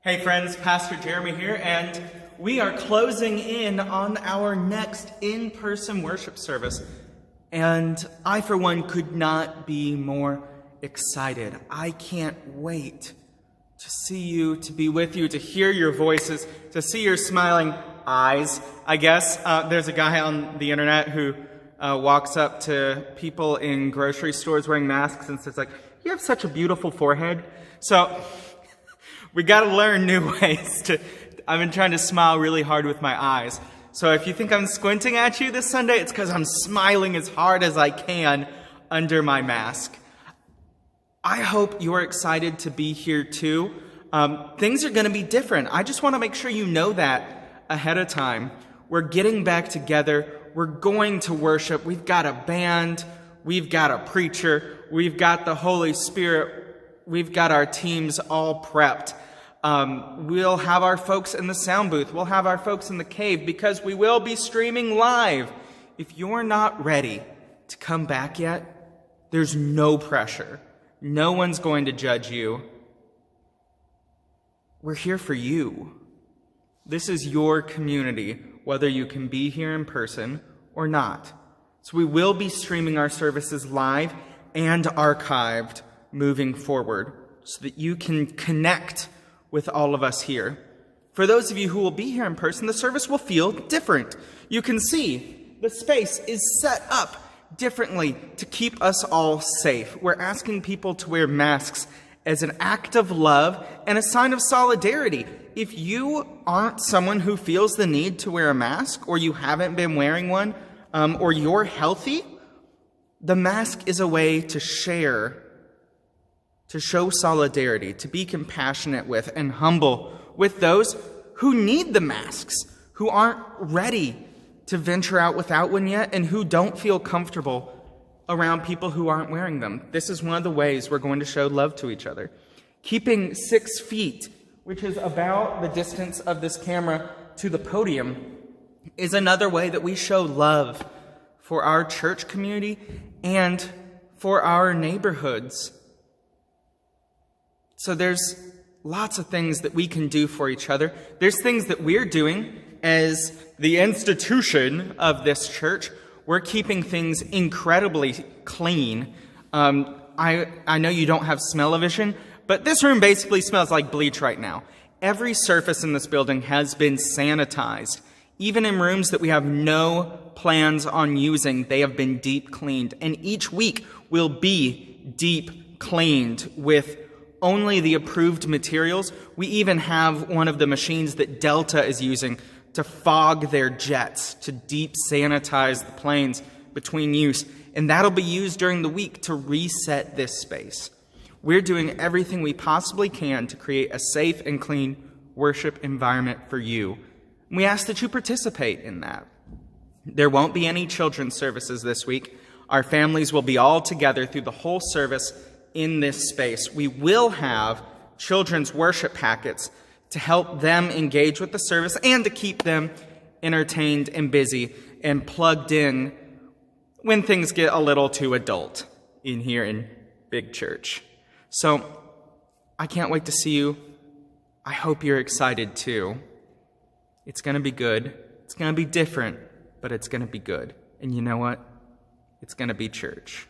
Hey friends, Pastor Jeremy here, and we are closing in on our next in-person worship service. And I, for one, could not be more excited. I can't wait to see you, to be with you, to hear your voices, to see your smiling eyes. I guess there's a guy on the internet who walks up to people in grocery stores wearing masks and says, "You have such a beautiful forehead." So we got to learn new ways I've been trying to smile really hard with my eyes. So if you think I'm squinting at you this Sunday, it's because I'm smiling as hard as I can under my mask. I hope you're excited to be here too. Things are going to be different. I just want to make sure you know that ahead of time. We're getting back together. We're going to worship. We've got a band. We've got a preacher. We've got the Holy Spirit. We've got our teams all prepped. We'll have our folks in the sound booth. We'll have our folks in the cave because we will be streaming live. If you're not ready to come back yet, there's no pressure. No one's going to judge you. We're here for you. This is your community, whether you can be here in person or not. So we will be streaming our services live and archived moving forward so that you can connect with all of us here. For those of you who will be here in person, the service will feel different. You can see the space is set up differently to keep us all safe. We're asking people to wear masks as an act of love and a sign of solidarity. If you aren't someone who feels the need to wear a mask, or you haven't been wearing one, or you're healthy, the mask is a way to share, to show solidarity, to be compassionate with and humble with those who need the masks, who aren't ready to venture out without one yet, and who don't feel comfortable around people who aren't wearing them. This is one of the ways we're going to show love to each other. Keeping 6 feet, which is about the distance of this camera to the podium, is another way that we show love for our church community and for our neighborhoods. So there's lots of things that we can do for each other. There's things that we're doing as the institution of this church. We're keeping things incredibly clean. I know you don't have smell-o-vision, but this room basically smells like bleach right now. Every surface in this building has been sanitized. Even in rooms that we have no plans on using, they have been deep cleaned. And each week will be deep cleaned with only the approved materials. We even have one of the machines that Delta is using to fog their jets, to deep sanitize the planes between use. And that'll be used during the week to reset this space. We're doing everything we possibly can to create a safe and clean worship environment for you. We ask that you participate in that. There won't be any children's services this week. Our families will be all together through the whole service in this space. We will have children's worship packets to help them engage with the service and to keep them entertained and busy and plugged in when things get a little too adult in here in Big Church. So I can't wait to see you. I hope you're excited too. It's going to be good. It's going to be different, but it's going to be good. And you know what? It's going to be church.